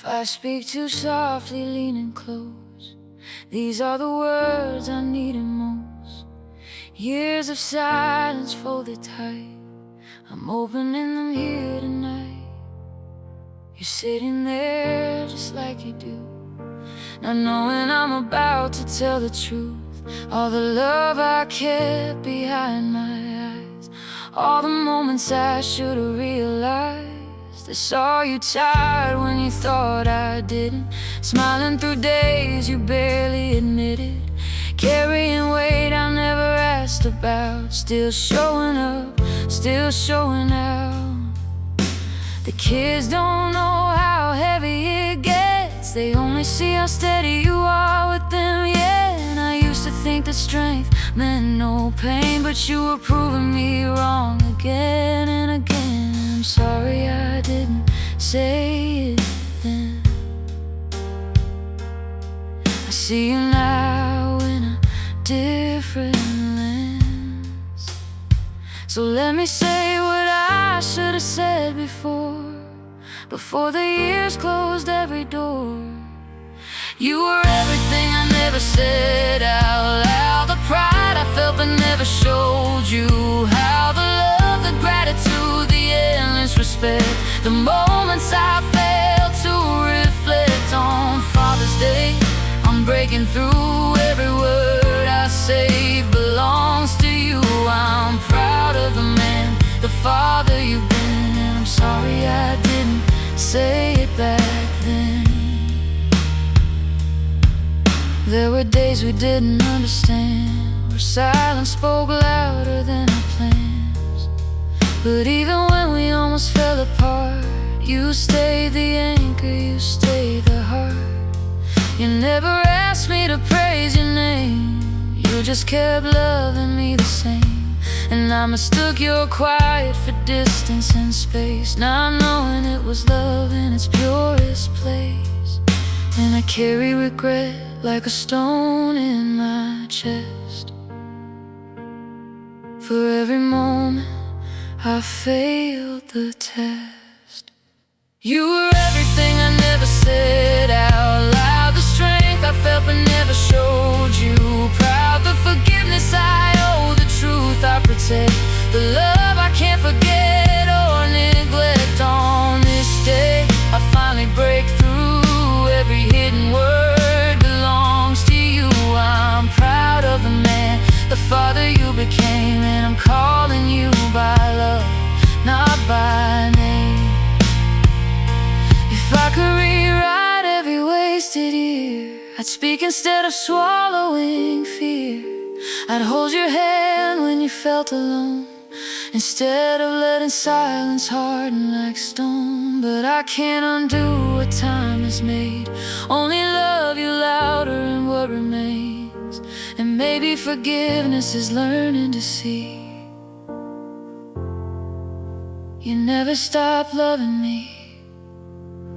I speak too softly, leaning close, these are the words I needed most. Years of silence folded tight, I'm opening them here tonight. You're sitting there just like you do, not knowing I'm about to tell the truth. All the love I kept behind my eyes, all the moments I should've realized. I saw you tired when you thought I didn't, smiling through days you barely admitted, carrying weight I never asked about, still showing up, still showing out. The kids don't know how heavy it gets, they only see how steady you are with them, yeah. And I used to think that strength meant no pain, but you were proving me wrong again and again. I'm sorry I didn't say it then. I see you now in a different lens, so let me say what I should have said before the years closed every door. You were everything I never said out loud, the pride I felt but never showed you how, the love, the gratitude, the endless respect, the moments I failed to reflect on Father's Day. I'm breaking through, every word I say belongs to you. I'm proud of the man, the father you've been, and I'm sorry I didn't say it back then. There were days we didn't understand, where silence spoke louder than our plans. But even when we almost fell apart, you stayed the anchor, you stayed the heart. You never asked me to praise your name, you just kept loving me the same. And I mistook your quiet for distance and space, not knowing it was love in its purest place. And I carry regret like a stone in my chest, for every moment I failed the test. You were everything I never said out loud, the strength I felt but never showed you, proud, the forgiveness I owe, the truth I protect, the love I can't forget or neglect. On this day I finally break through, every hidden word belongs to you. I'm proud of the man, the father you became, and I'm calling you by love, not by name. If I could rewrite every wasted year, I'd speak instead of swallowing fear. I'd hold your hand when you felt alone, instead of letting silence harden like stone. But I can't undo what time has made, only love you louder in what remains. And maybe forgiveness is learning to see you never stopped loving me.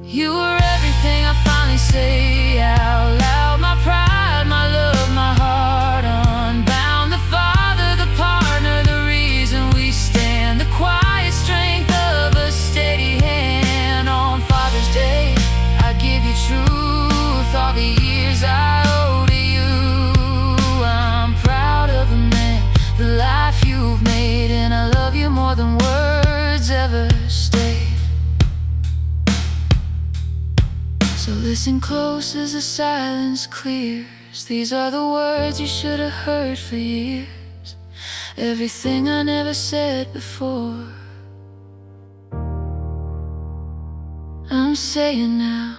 You were everything I finally say out loud, my pride, my love, my heart unbound, the father, the partner, the reason we stand, the quiet strength of a steady hand. On Father's Day I give you truth, all the years I owe to you. I'm proud of the man, the life you've made, and I love you more than words ever stayed. So listen close as the silence clears, these are the words you should have heard for years, everything I never said before, I'm saying now,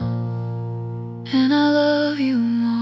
and I love you more.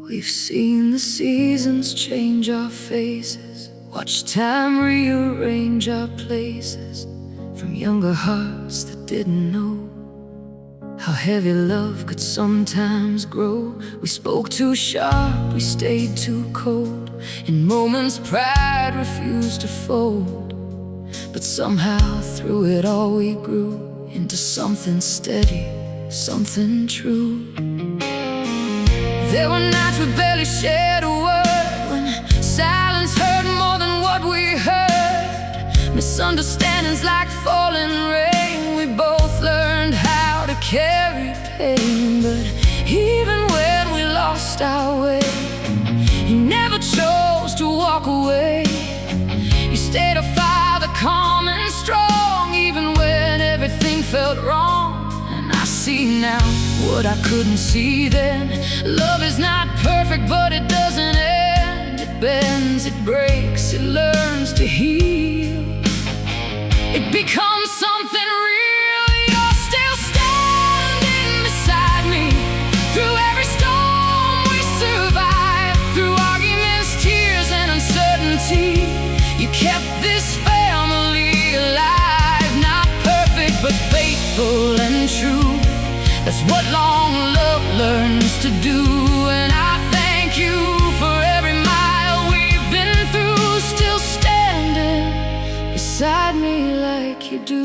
We've seen the seasons change our faces, watched time rearrange our places, from younger hearts that didn't know how heavy love could sometimes grow. We spoke too sharp, we stayed too cold. In moments pride refused to fold, but somehow through it all we grew into something steady, something true. There were nights we barely shared a word, when silence hurt more than what we heard. Misunderstandings like falling rain, we both learned how to carry pain. But even when we lost our way, you never chose to walk away. You stayed a father, calm and strong, even when everything felt wrong. And I see now what I couldn't see then. Love is not perfect, but it doesn't end. It bends, it breaks, it learns to heal. It becomes something real. You're still standing beside me through every storm we survive, through arguments, tears, and uncertainty. You kept this family alive, not perfect, but faithful and true. That's what long love learns to do. And I thank you for every mile we've been through, still standing beside me like you do.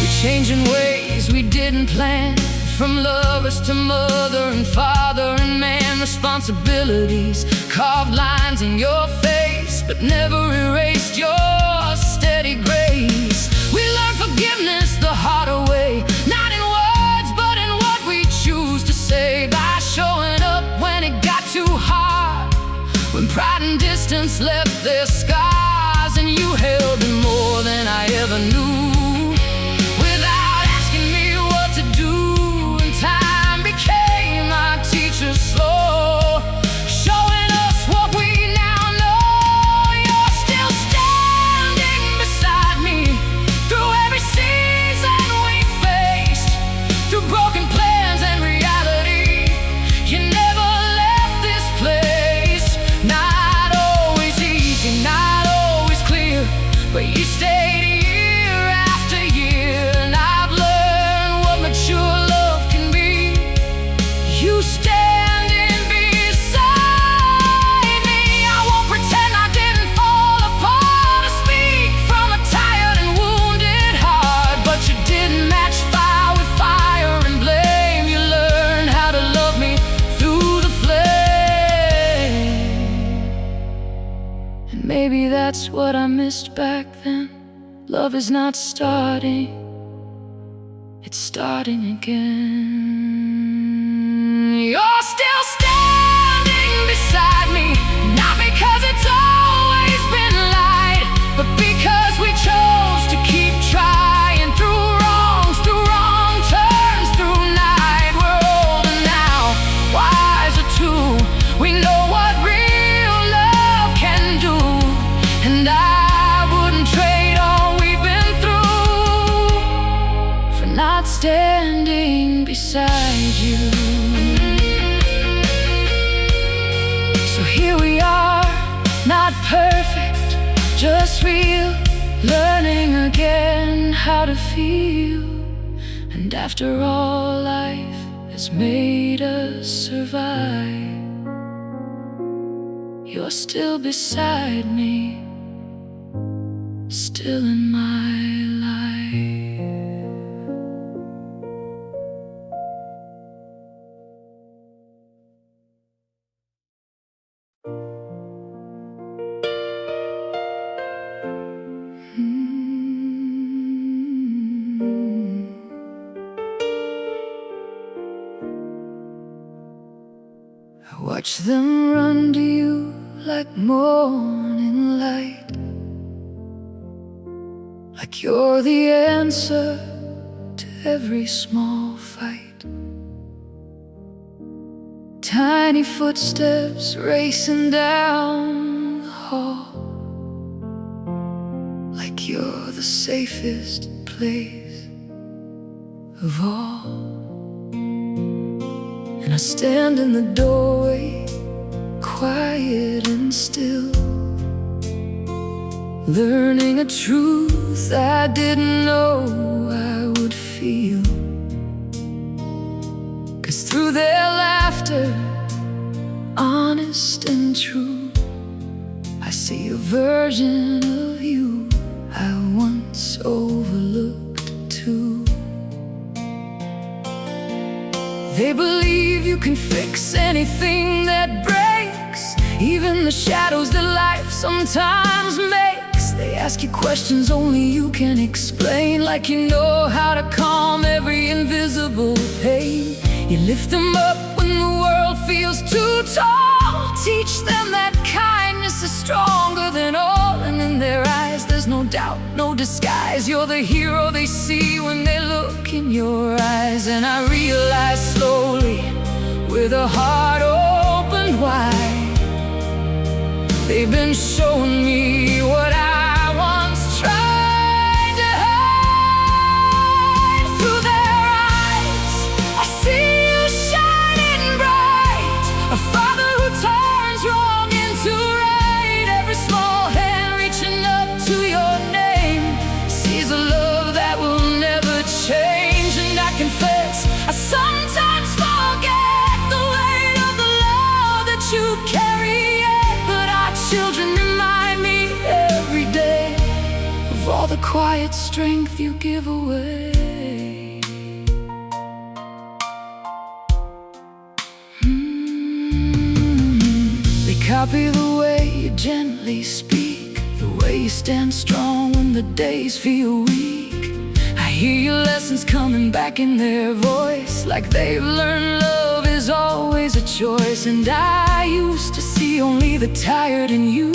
We change in ways we didn't plan, from lovers to mother and father and man. Responsibilities carved lines in your face, but never erased your steady grace. We learned forgiveness the harder way, not in words, but in what we choose to say. By showing up when it got too hard, when pride and distance left their scars, and you held me more than I ever knew, without asking me what to do. And time became my teacher slow, showing us what we now know. You're still standing beside me through every season we faced, through broken plans and reality. You never left this place. Not always easy, not always clear, but you stayed year after year. And I've learned what mature love can be. You standing beside me. I won't pretend I didn't fall apart, or speak from a tired and wounded heart. But you didn't match fire with fire and blame. You learned how to love me through the flame. And maybe that's what I missed back then. Love is not starting, it's starting again. You're still standing beside me, not because it's always been light, but because we chose to keep trying through wrongs, through wrong turns, through night. We're older now, wiser too. We know what real love can do, and I wouldn't trade all we've been through for not standing beside you. So here we are, not perfect, just real, learning again how to feel. And after all life has made us survive, you're still beside me, still in my life. Watch them run to you like morning light, like you're the answer to every small fight. Tiny footsteps racing down the hall, like you're the safest place of all. And I stand in the doorway, quiet and still, learning a truth I didn't know I would feel. 'Cause through their laughter, honest and true, I see a version of you I once overlooked too. They believe you can fix anything that breaks, even the shadows that life sometimes makes. They ask you questions only you can explain, like you know how to calm every invisible pain. You lift them up when the world feels too tall, teach them that kindness is stronger than all. And in their eyes there's no doubt, no disguise. You're the hero they see when they look in your eyes. And I realize slowly, with a heart open wide, they've been showing me what I once tried to hide. Through their eyes, I see you shining bright, a father who turns wrong into right. Every small hand reaching up to your name sees a love that will never change. And I confess, I sometimes forget the weight of the love that you carry. Children remind me every day of all the quiet strength you give away. They copy the way you gently speak, the way you stand strong when the days feel weak. I hear your lessons coming back in their voice, like they've learned love is always a choice. And I used to see only the tired in you,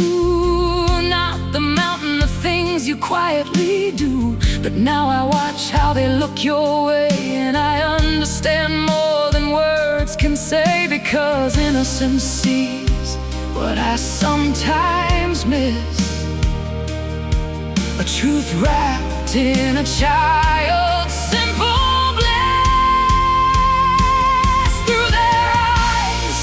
not the mountain of things you quietly do. But now I watch how they look your way, and I understand more than words can say. Because innocence sees what I sometimes miss, a truth wrapped in a child's simple bliss. Through their eyes,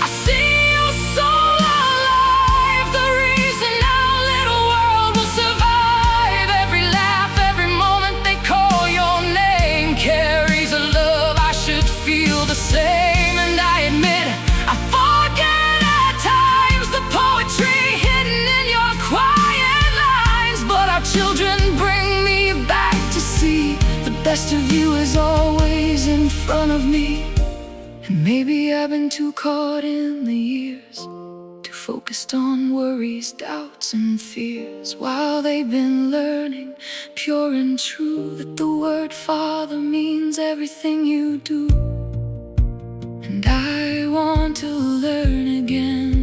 I see your soul alive, the reason our little world will survive. Every laugh, every moment they call your name carries a love I should feel the same. And I admit, I forget at times the poetry hidden in your quiet lines. But our children bring me back to see the best of you is always in front of me. And maybe I've been too caught in the years, too focused on worries, doubts and fears, while they've been learning pure and true that the word Father means everything you do. And I want to learn again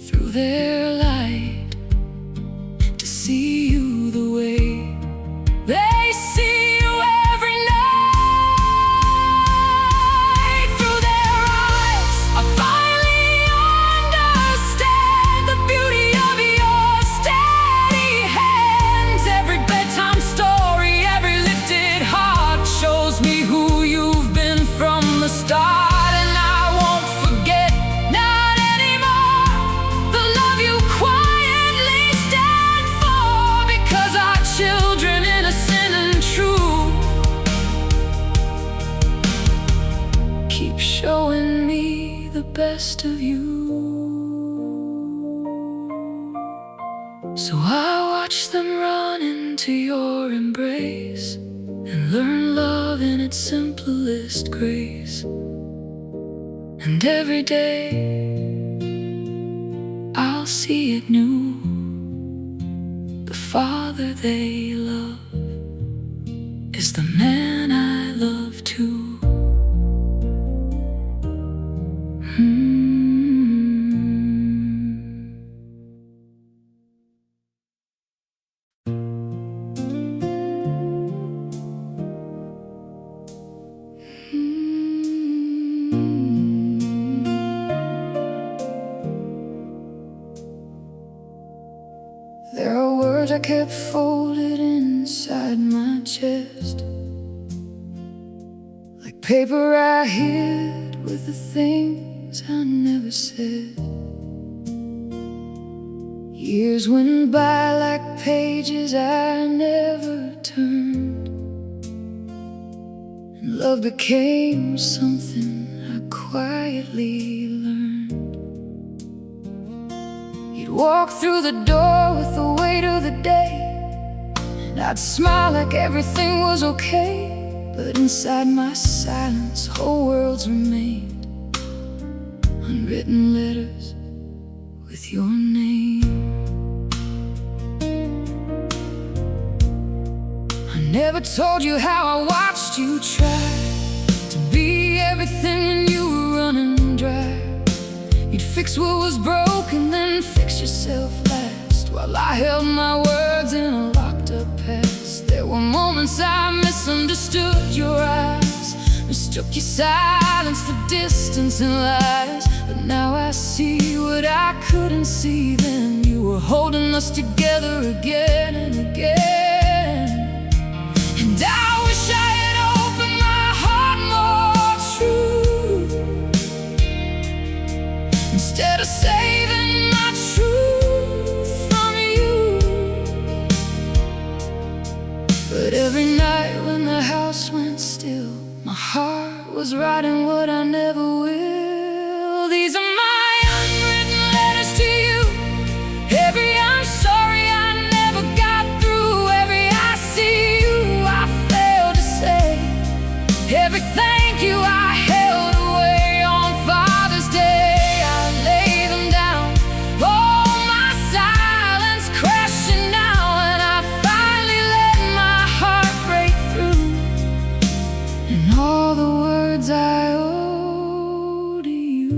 through their light, to see you the way they see you every night. Through their eyes, I finally understand the beauty of your steady hands. Every bedtime story, every lifted heart shows me who you've been from the start. And I won't forget, not anymore, the love you quietly stand for. Because our children, innocent and true, keep showing me the best of you. So I watch them run into your embrace and learn love in its simplest grace. And every day I'll see it new, the Father they love is the man I love too. There are words I kept folded inside my chest, like paper I hid with the things I never said. Years went by like pages I never turned, and love became something I quietly learned. You'd walk through the door with the weight of the day, and I'd smile like everything was okay. But inside my silence, whole worlds remained, unwritten letters with your name. I never told you how I watched you try to be everything when you were running dry. You'd fix what was broken, then fix yourself last, while I held my words in a locked up past. There were moments I misunderstood your eyes, mistook your silence for distance and lies. But now I see what I couldn't see then. You were holding us together again and again. And I wish I had opened my heart more true, instead of saving my truth from you. But every night when the house went still, my heart was writing what I never will. These are my unwritten letters to you. Every I'm sorry I never got through. Every I see you I failed to say. Every thank you I held away on Father's Day, I lay them down. Oh, my silence crashing now, and I finally let my heart break through. And all the words I owe to you.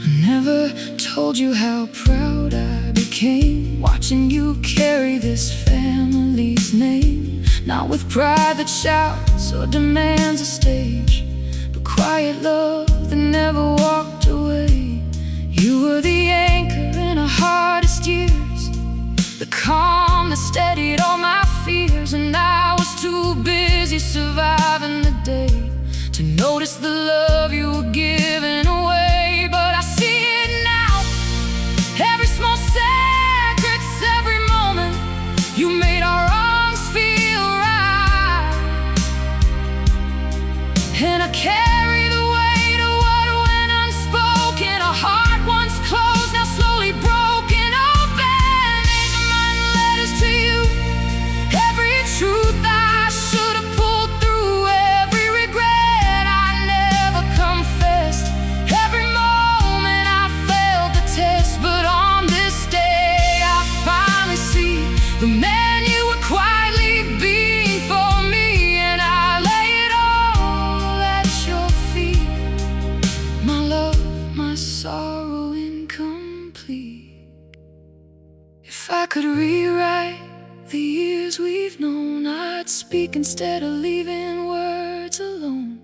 I never told you how proud I became watching you carry this family's name. Not with pride that shouts or demands a stage, but quiet love that never walked away. You were the anchor in our hardest years, the calm that steadied all my fears. And I was too busy surviving the day to notice the love you were giving away. But I see it now, every small sacrifice, every moment you made our wrongs feel right. And I carry the weight of what went unspoken, a heart once closed, now slowly broken open. These are my letters to you. Every truth I should have pulled through, every regret I never confessed, every moment I failed the test. But on this day I finally see the man you were quietly being for me, and I lay it all at your feet. My love, my sorrow incomplete. If I could rewrite the years we've known, I'd speak instead of leaving words alone.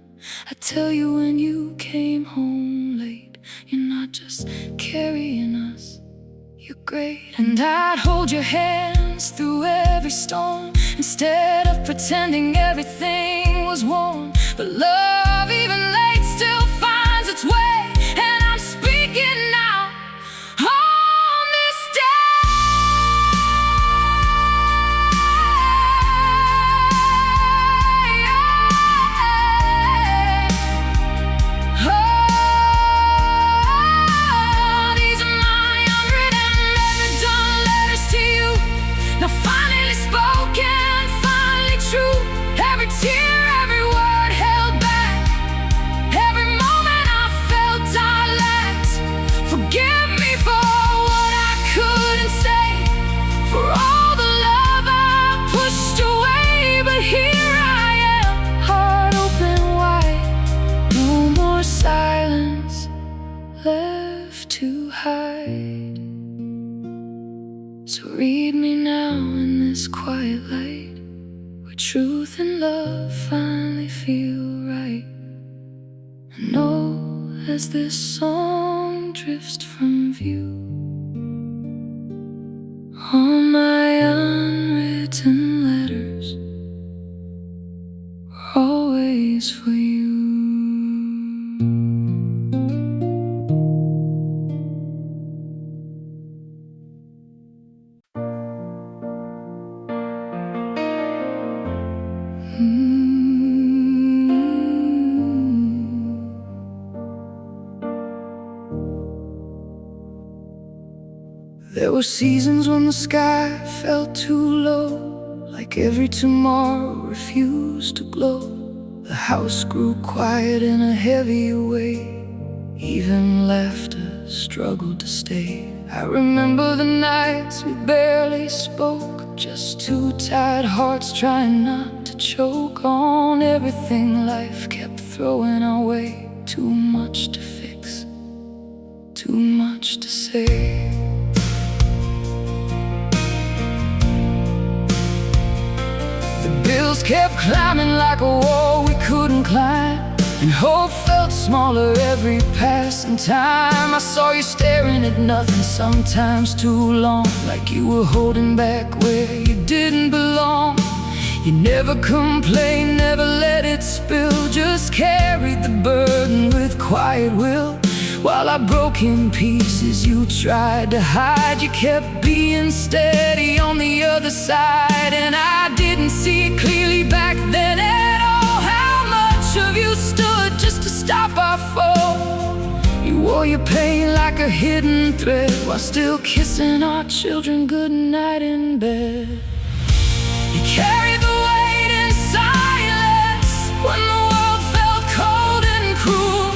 I'd tell you when you came home late, you're not just carrying us, you're great. And I'd hold your hands through every storm, instead of pretending everything was warm. But love, even late, still finds its way, and I'm speaking now on this day. Oh, these are my unwritten, never done letters to you. Now finally spoken, finally true. Every tear, every word held back, every moment I felt I lacked. Forgive me for what I couldn't say, for all the love I pushed away. But here I am, heart open wide, no more silence left to hide. So read me now in this quiet light, where truth and love finally feel right. I know as this song drifts from view, all my unwritten letters were always for you. There were seasons when the sky felt too low, like every tomorrow refused to glow. The house grew quiet in a heavy way, even laughter struggled to stay. I remember the nights we barely spoke, just two tired hearts trying not to choke on everything life kept throwing our way. Too much to fix, too much to say. The bills kept climbing like a wall we couldn't climb, and hope felt smaller every passing time. I saw you staring at nothing, sometimes too long, like you were holding back where you didn't belong. You never complained, never let it spill, just carried the burden with quiet will. While I broke in pieces you tried to hide, you kept being steady on the other side. And I didn't see it clearly back then at all, how much of you stood just to stop our fall. You wore your pain like a hidden thread, while still kissing our children goodnight in bed. You carried the weight in silence when the world felt cold and cruel.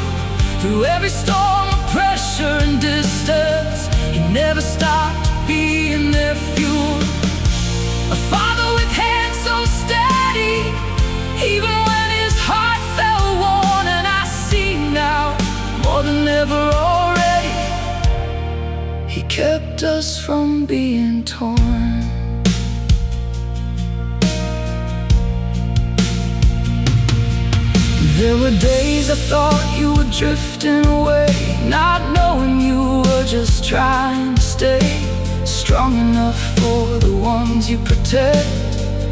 Through every storm of pressure and distance, you never stopped being their fuel. A father with hands so steady, even when his heart felt worn. And I see now, more than ever already, he kept us from being torn. There were days I thought you were drifting away, not knowing you were just trying to stay strong enough for the ones you protect.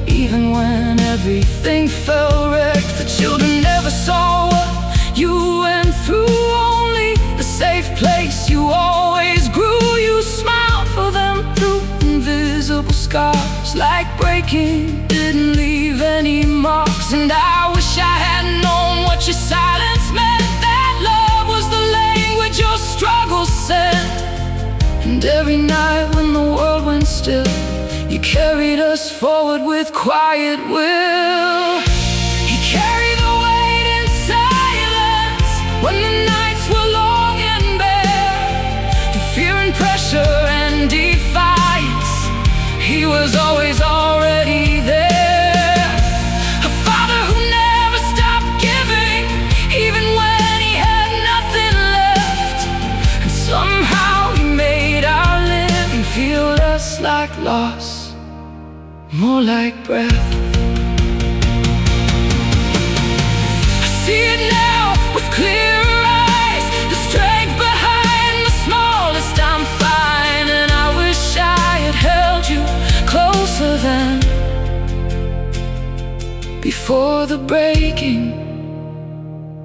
Even when everything fell wrecked, the children never saw what you went through, only the safe place you always grew. You smiled for them through invisible scars, like breaking didn't leave any marks. And I wish I had known what your silence meant, that love was the language your struggles sent. And every night when the world went still, you carried us forward with quiet will. You carried the weight in silence when the nights were long and bare. Through fear and pressure and defiance, he was always already there. A father who never stopped giving, even when he had nothing left. And somehow he made our living feel less like loss, more like breath. I see it now with clearer eyes, the strength behind the smallest I'm fine. And I wish I had held you closer then, before the breaking,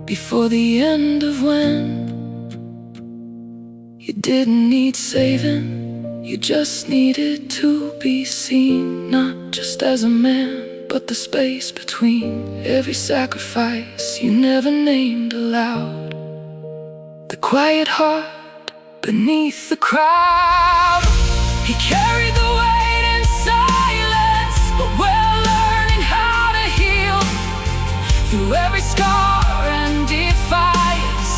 before the end of when. You didn't need saving, you just needed to be seen, not just as a man, but the space between. Every sacrifice you never named aloud, the quiet heart beneath the crowd. He carried the weight in silence, but we're learning how to heal. Through every scar and defiance,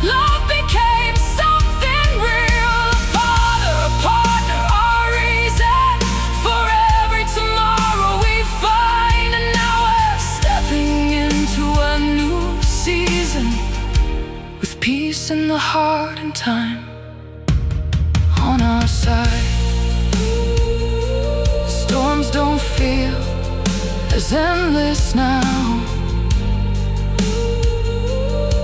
love became something real. A father, a partner, our reason for every tomorrow we find. And now we're stepping into a new season, with peace in the heart and time on our side. Storms don't feel as endless now.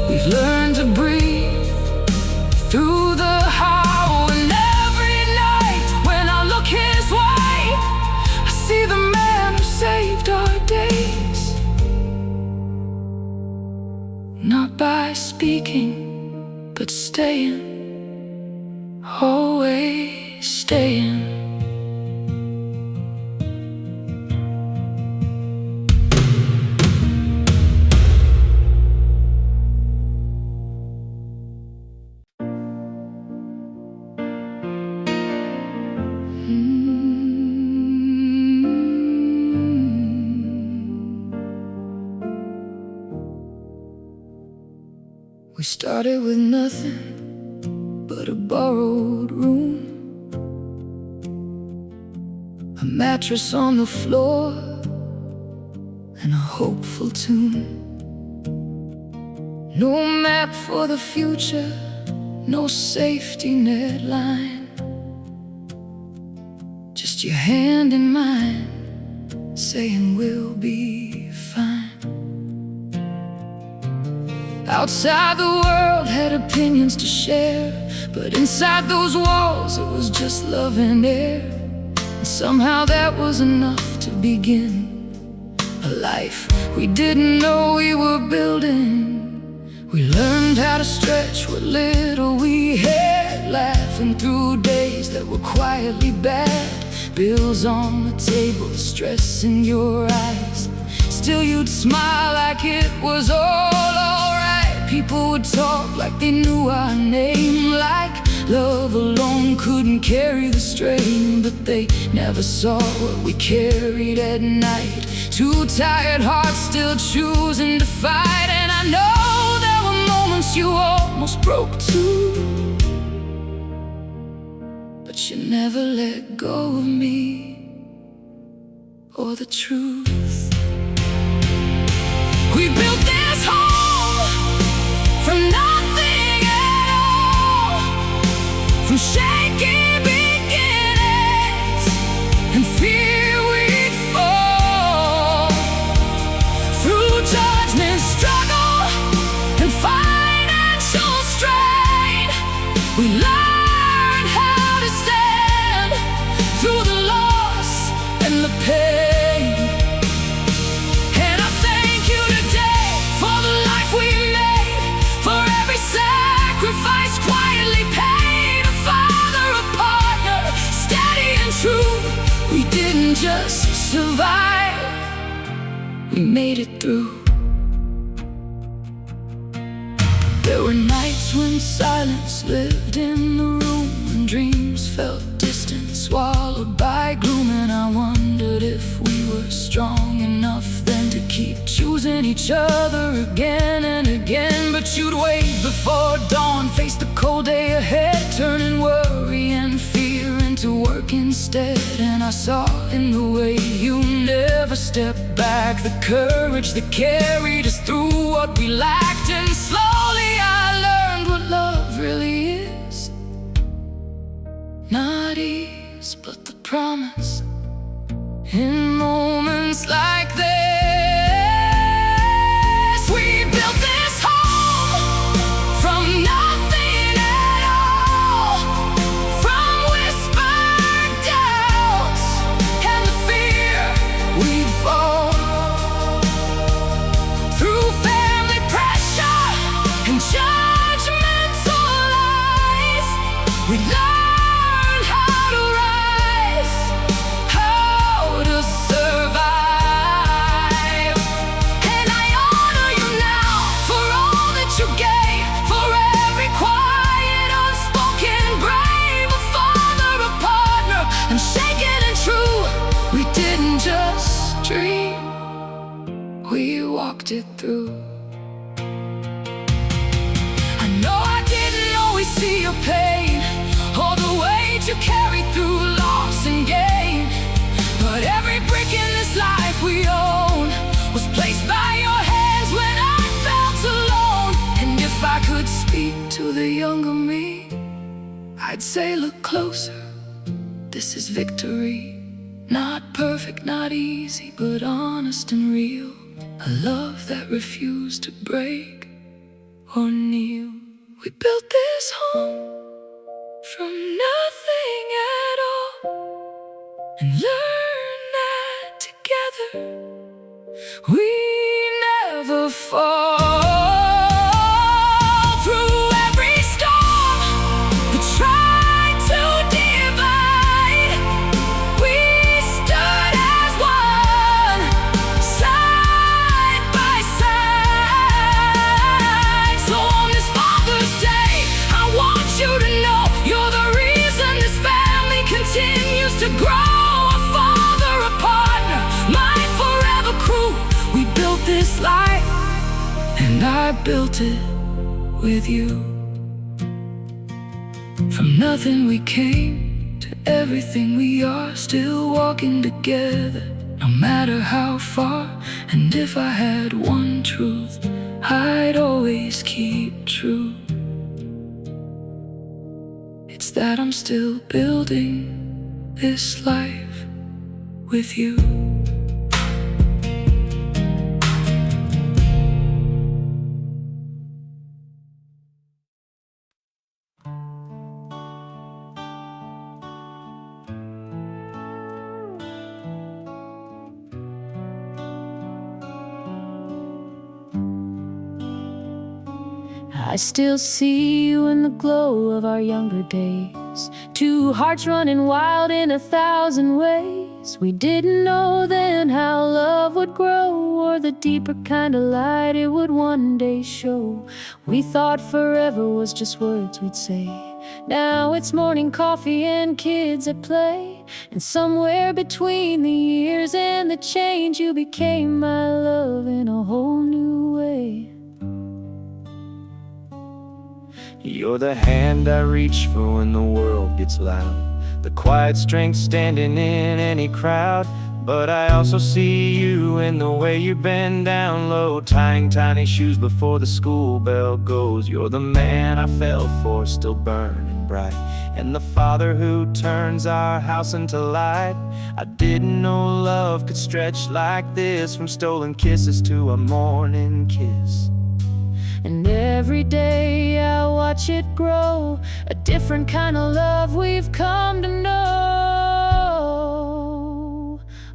We've learned to breathe through the how. And every night when I look his way, I see the man who saved our days. Not by speaking, but staying, always staying. We started with nothing but a borrowed room, a mattress on the floor, and a hopeful tune. No map for the future, no safety net line, just your hand in mine, saying we'll be fine. Outside the world had opinions to share, but inside those walls it was just love and air. And somehow that was enough to begin a life we didn't know we were building. We learned how to stretch what little we had, laughing through days that were quietly bad. Bills on the table, stress in your eyes, still you'd smile like it was all alright. People would talk like they knew our name, like love alone couldn't carry the strain. But they never saw what we carried at night, two tired hearts still choosing to fight. And I know there were moments you almost broke too, but you never let go of me or the truth. We built this home from nothing at all, from shaky beginnings and fear we'd fall, through judgment, struggle, and financial strain. We learned how to stand through the loss and the pain. We didn't just survive, we made it through. There were nights when silence lived in the room, and dreams felt distant, swallowed by gloom. And I wondered if we were strong enough then to keep choosing each other again and again. But you'd wait before dawn, face the cold day ahead, turning worry and fear into work instead. And I saw in the way you never stepped back the courage that carried us through what we lacked. And slowly I learned what love really is, not ease, but the promise in moments like this. We built this home from nothing at all, from whispered doubts and the fear we'd fall, through family pressure and judgmental lies. We learned how to rise, how to survive. And I honor you now for all that you gave, for every quiet, unspoken brave, a father, a partner, and shaken and true. We didn't just dream, we walked it through. I know I didn't always see your pain or the weight you carried through loss and gain, but every brick in this life we own was placed by your hands when I felt alone. And if I could speak to the younger me, I'd say look closer, this is victory. Not perfect, not easy, but honest and real. A love that refused to break or kneel. We built this home from nothing at all, and learned that together we never fall. Through every storm that tried to divide, we stood as one, side by side. So on this Father's Day, I want you to know you're the reason this family continues to grow. A father, a partner, my forever crew. We built this life, and I built it with you. From nothing we came to everything we are, still walking together, no matter how far. And if I had one truth, I'd always keep true. It's that I'm still building this life with you. I still see you in the glow of our younger days, two hearts running wild in 1,000 ways. We didn't know then how love would grow, or the deeper kind of light it would one day show. We thought forever was just words we'd say. Now it's morning coffee and kids at play. And somewhere between the years and the change, you became my love in a whole new way. You're the hand I reach for when the world gets loud, the quiet strength standing in any crowd. But I also see you in the way you bend down low, tying tiny shoes before the school bell goes. You're the man I fell for, still burning bright, and the father who turns our house into light. I didn't know love could stretch like this, from stolen kisses to a morning kiss. And every day I watch it grow, a different kind of love we've come to know.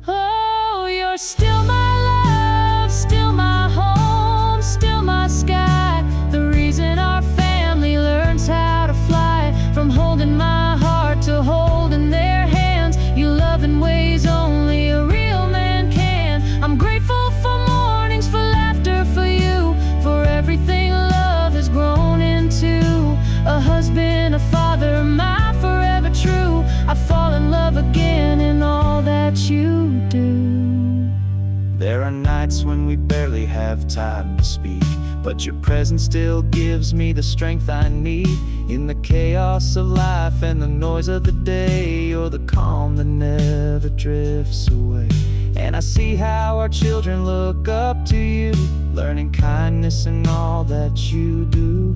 Oh, you're still my love, still my home, still my sky, the reason our family learns how to fly. From holding my heart to holding their hands, you love in ways only a real man can. I'm grateful for mornings, for laughter, for you, for everything love has grown into. A husband, a father, my forever true. I fall in love again in all that you do. There are nights when we barely have time to speak, but your presence still gives me the strength I need. In the chaos of life and the noise of the day, you're the calm that never drifts away. And I see how our children look up to you, learning kindness in all that you do.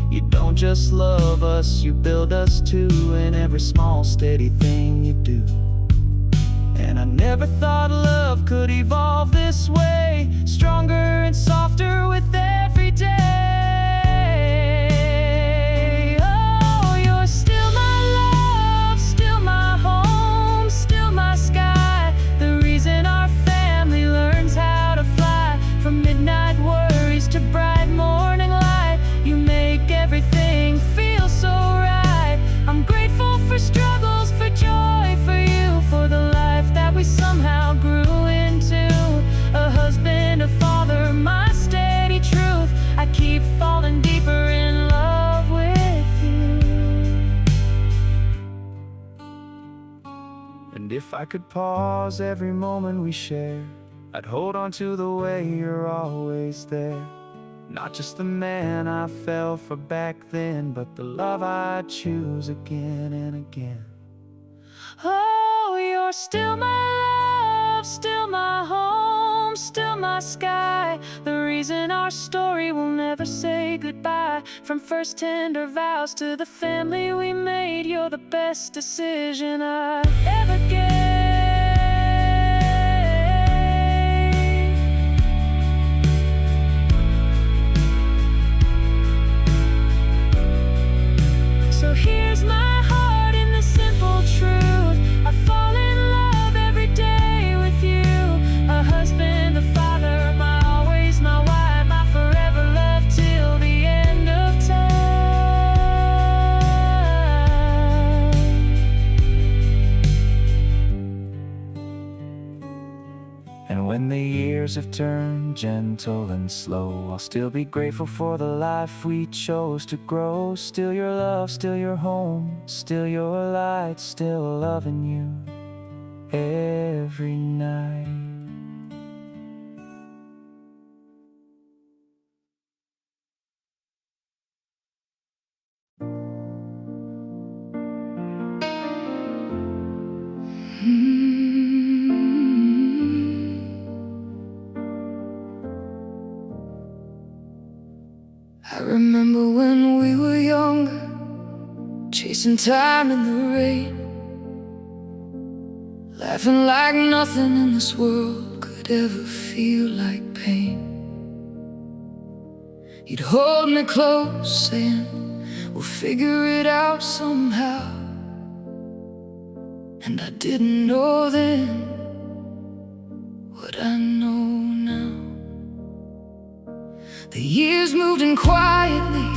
You don't just love us, you build us too, in every small steady thing you do. And I never thought love could evolve this way, stronger and softer with every day. Oh, you're still my love, still my home, still my sky, the reason our family learns how to fly. From midnight worries to bright morning light, you make everything feel so right. I'm grateful for struggles, for joy, for you, for the life that we somehow grew into. A husband, a father, my steady truth. I keep falling deeper in love with you. And if I could pause every moment we share, I'd hold on to the way you're always there. Not just the man I fell for back then, but the love I choose again and again. Oh, you're still my love, still my home, still my sky, the reason our story will never say goodbye. From first tender vows to the family we made, you're the best decision I ever gave. So here's my heart in the simple truth. I fall in love every day with you. A husband, a father, my always, my why, my forever love till the end of time. And when the years have turned gentle and slow, I'll still be grateful for the life we chose to grow. Still your love, still your home, still your light, still loving you every night. Wasting time in the rain, laughing like nothing in this world could ever feel like pain. You'd hold me close, saying, we'll figure it out somehow. And I didn't know then what I know now. The years moved in quietly,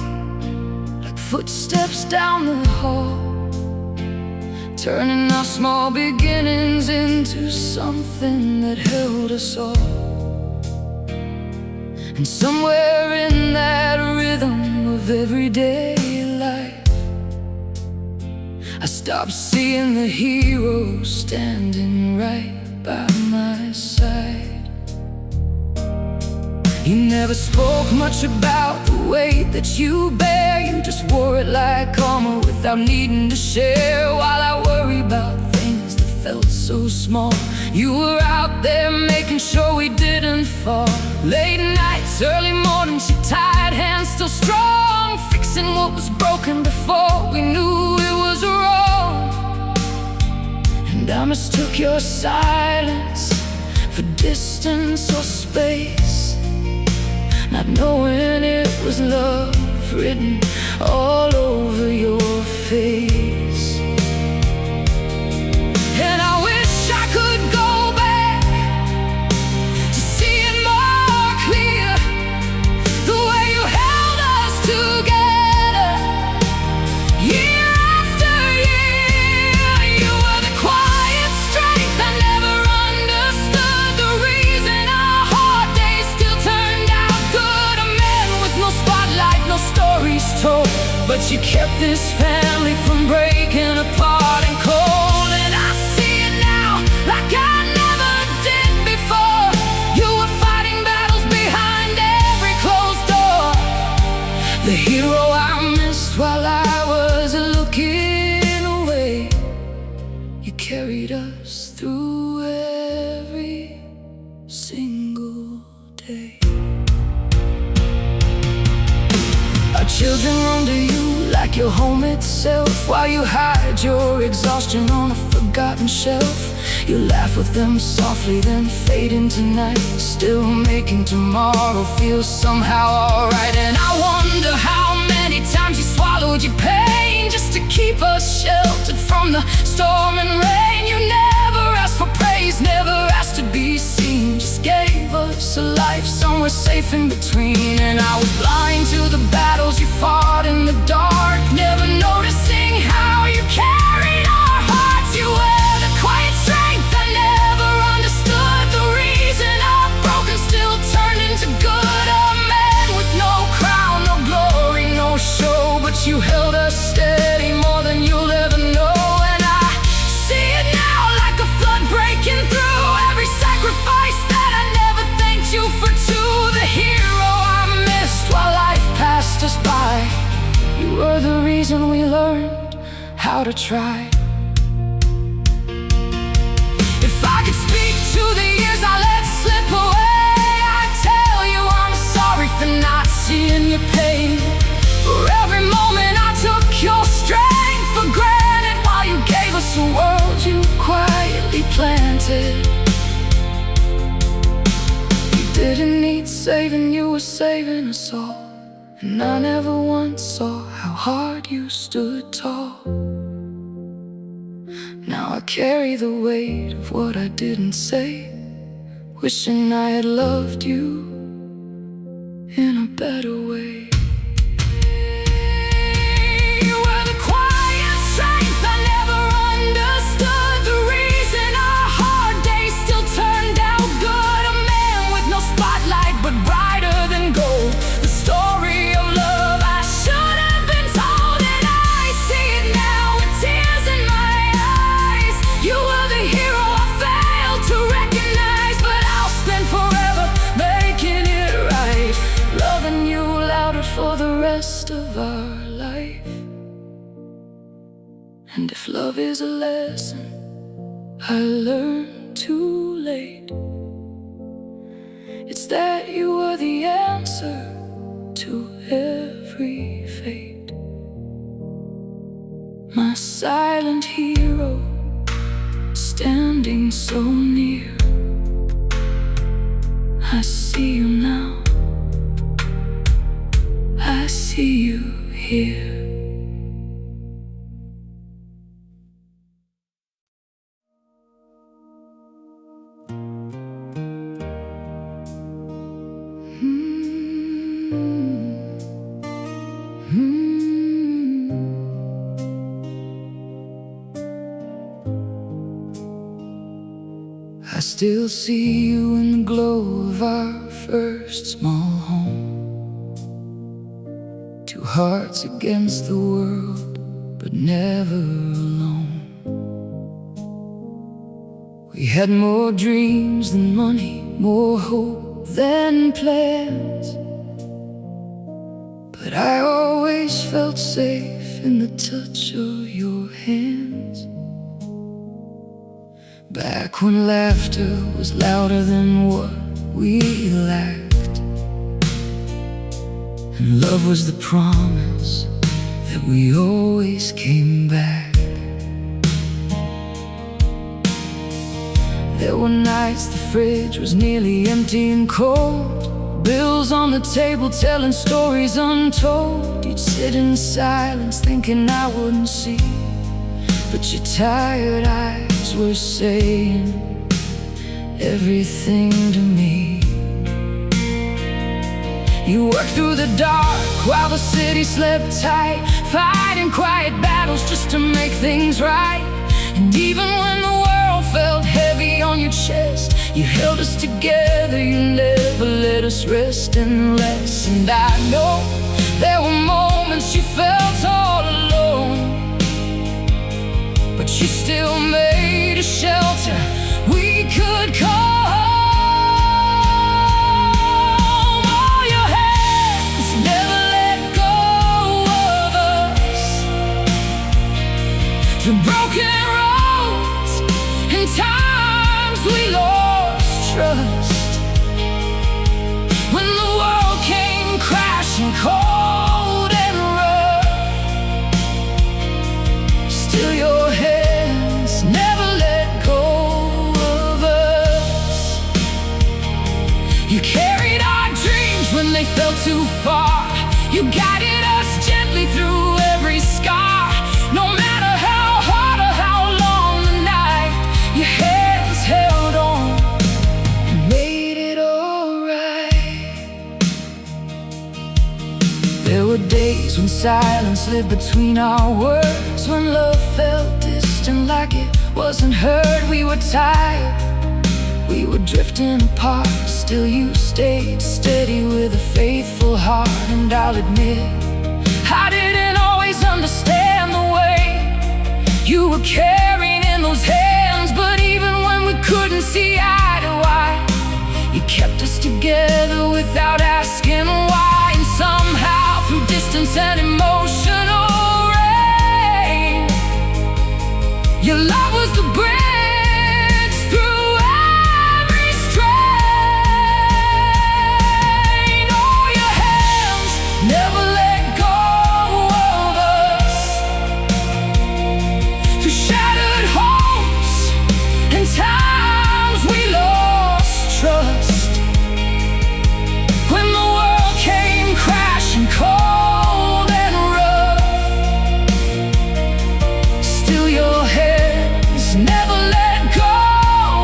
like footsteps down the hall, turning our small beginnings into something that held us all. And somewhere in that rhythm of everyday life, I stopped seeing the hero standing right by my side. You never spoke much about the weight that you bear. You just wore it like armor without needing to share. While I worry about things that felt so small, you were out there making sure we didn't fall. Late nights, early mornings, your tired hands still strong, fixing what was broken before we knew it was wrong. And I mistook your silence for distance or space, not knowing it was love written all over your face. And I wish I could go back to see it more clear, the way you held us together year after year. You were the quiet strength I never understood, the reason our hard days still turned out good. A man with no spotlight, no stories told, but you kept this family from breaking apart and cold. And I see it now like I never did before. You were fighting battles behind every closed door, the hero I missed while I was looking away. You carried us through every single day. Our children run to you like your home itself, while you hide your exhaustion on a forgotten shelf. You laugh with them softly, then fade into night, still making tomorrow feel somehow alright. And I wonder how many times you swallowed your pain just to keep us sheltered from the storm and rain. You never asked for praise, never asked to be seen, just gave us a life somewhere safe in between. And I was blind to the battles you fought in the dark, never noticing how you carried our hearts. You were the quiet strength I never understood, the reason our broken still turned into good. A man with no crown, no glory, no show, but you held us steady more than you'll ever know. And I see it now like a flood breaking through every sacrifice that I never thanked you for too. The hero I missed while life passed us by. You were the reason we learned how to try. If I could speak to the years I let slip away, I'd tell you I'm sorry for not seeing your pain. For every moment I took your strength for granted, while you gave us a world you quietly planted. You didn't need saving, you were saving us all. And I never once saw how hard you stood tall. Now I carry the weight of what I didn't say, wishing I had loved you in a better way. You were the quiet strength I never understood, the reason our hard days still turned out good. A man with no spotlight but brighter than gold, the story of love I should have been told. And I see it now with tears in my eyes. You were the hero I failed to recognize, but I'll spend forever making it right, loving you louder for the rest of our life. And if love is a lesson I learned too late, it's that you are the answer to every fate. My so near. I see you now, I see you here. I still see you in the glow of our first small home. Two hearts against the world, but never alone. We had more dreams than money, more hope than plans, but I always felt safe in the touch of your hands. Back when laughter was louder than what we lacked, and love was the promise that we always came back. There were nights the fridge was nearly empty and cold, bills on the table telling stories untold. You'd sit in silence thinking I wouldn't see, but your tired eyes were saying everything to me. You worked through the dark while the city slept tight, fighting quiet battles just to make things right. And even when the world felt heavy on your chest, you held us together, you never let us rest unless. And I know there were moments you felt all alone, but you still made a shelter we could call home. Oh, your hands never let go of us. The broken roads and times we lost trust, when the world came crashing cold and rough, still your hands never let go of us. You carried our dreams when they felt too far, you guided us gently through every scar. No matter how hard or how long the night, your hands held on and made it alright. There were days when silence lived between our words, when love felt distant like it wasn't heard. We were tired, we were drifting apart, still you stayed steady with a faithful heart. And I'll admit, I didn't always understand the way you were carrying in those hands, but even when we couldn't see eye to eye, you kept us together without asking why. And somehow, through distance and emotional rain, your love was the bridge through every strain. Oh, your hands never let go of us. Through shattered hopes and times we lost trust, when the world came crashing cold and rough, still your hands never let go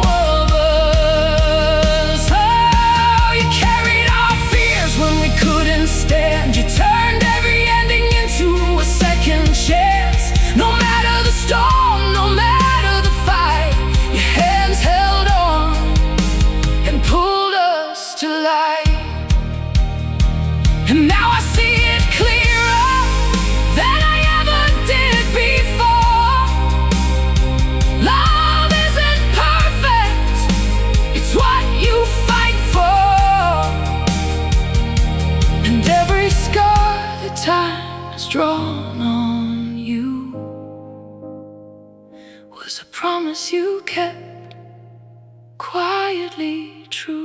of us. Oh, you carried our fears when we couldn't stand, you turned every ending into a second chance. No matter the storm, no matter the fight, your hands held on and pulled us to light. And now I see it clearer than I ever did before. Love isn't perfect, it's what you fight for. And every scar that time has drawn on you was a promise you kept quietly true.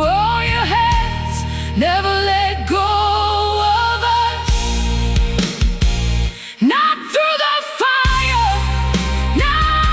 Oh, your hands never let go of us, not through the fire, not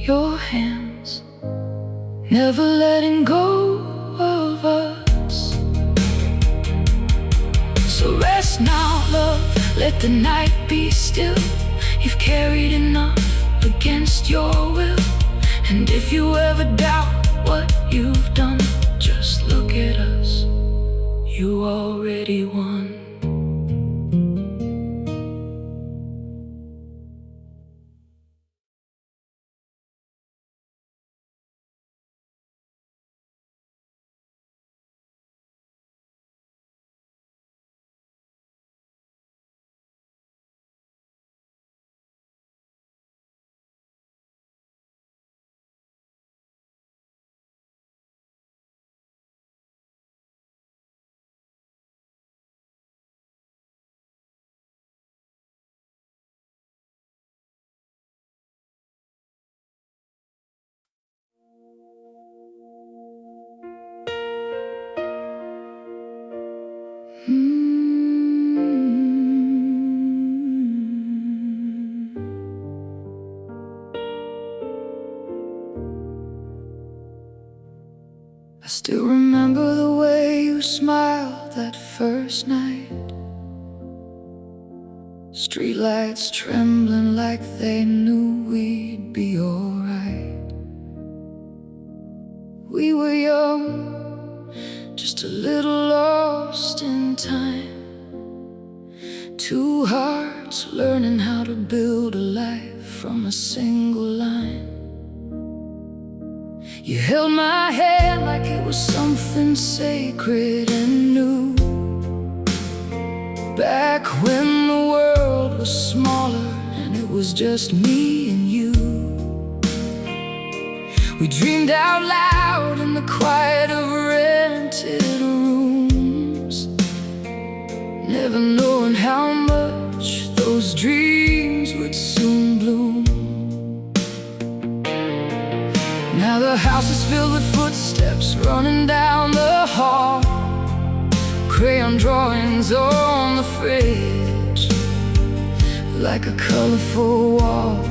your hands, never letting go of us. So rest now, love, let the night be still. You've carried enough against your will. And if you ever doubt what you've done, just look at us, you already won. I still remember the way you smiled that first night. Streetlights trembling like they knew we'd be alright. We were young, just a little lost in time. Two hearts learning how to build a life from a single line. You held my hand like it was something sacred and new. Back when the world was smaller and it was just me and you. We dreamed out loud in the quiet of rented rooms, never knowing how much those dreams would soon bloom. Now the house is filled with footsteps running down the hall, crayon drawings on the fridge, like a colorful wall.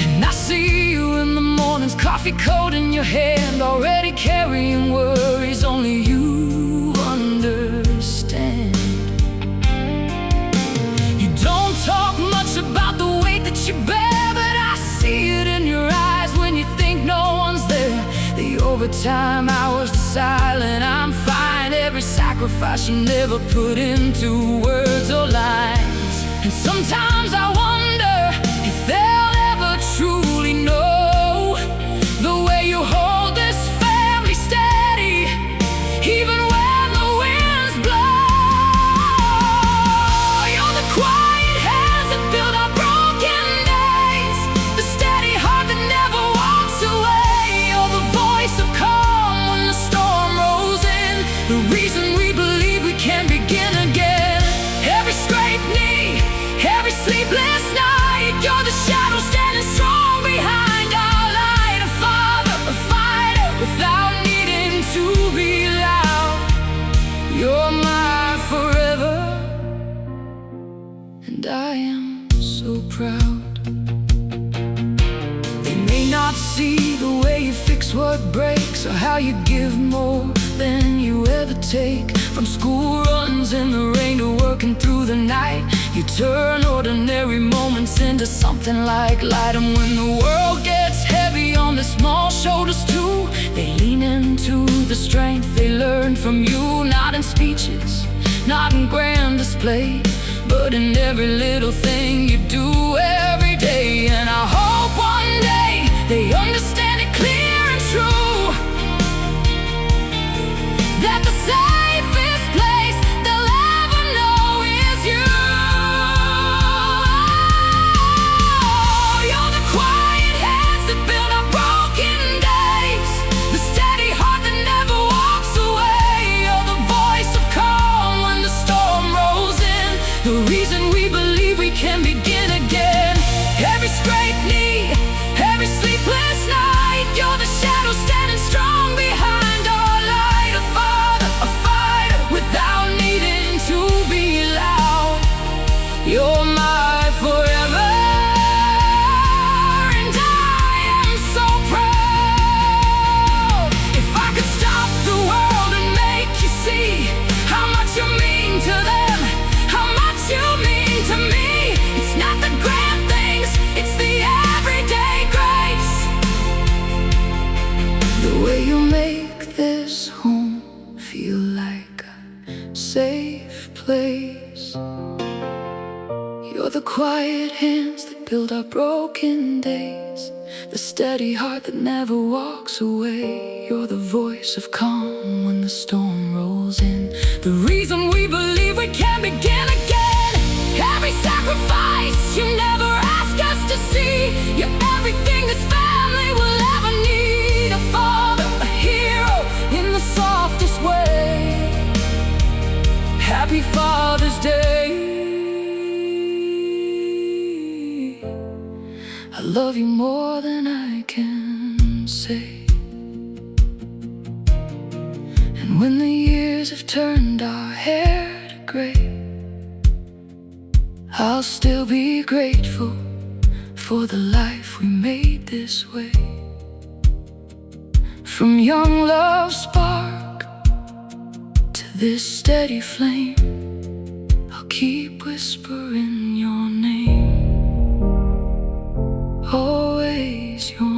And I see you in the mornings, coffee coat in your hand, already carrying worries only you understand. You don't talk much about the weight that you bear, but I see it in your eyes when you think no one's there. The overtime hours, the silent I'm fine, every sacrifice you never put into words or lines. And sometimes I wonder if they'll ever truly know the way you hold this family steady, even when the winds blow. You're the quiet hands that build our broken days, the steady heart that never walks away. You're the voice of calm when the storm rolls in, the reason we believe we can begin again. Every scraped knee, every sleepless night, you're the shadow standing strong behind our light. A father, a fighter, without needing to be loud. You're my forever, and I am so proud. They may not see the way you fix what breaks, or how you give more than you ever take. From school runs in the rain to working through the night, you turn ordinary moments into something like light. And when the world gets heavy on the small shoulders too, they lean into the strength they learned from you. Not in speeches, not in grand display, but in every little thing you do every day. And I hope one day they understand it clear and true, that the safest place they'll ever know is you. You're the quiet hands that build our broken days, the steady heart that never walks away. You're the voice of calm when the storm rolls in, the reason we believe we can begin again. broken days, the steady heart that never walks away. You're the voice of calm when the storm rolls in, the reason we believe we can begin again. Every sacrifice you never ask us to see, you're everything this family will ever need. A father, a hero in the softest way. Happy Father's Day. I love you more than I can say. And when the years have turned our hair to gray, I'll still be grateful for the life we made this way. From young love's spark to this steady flame, I'll keep whispering your name. Always your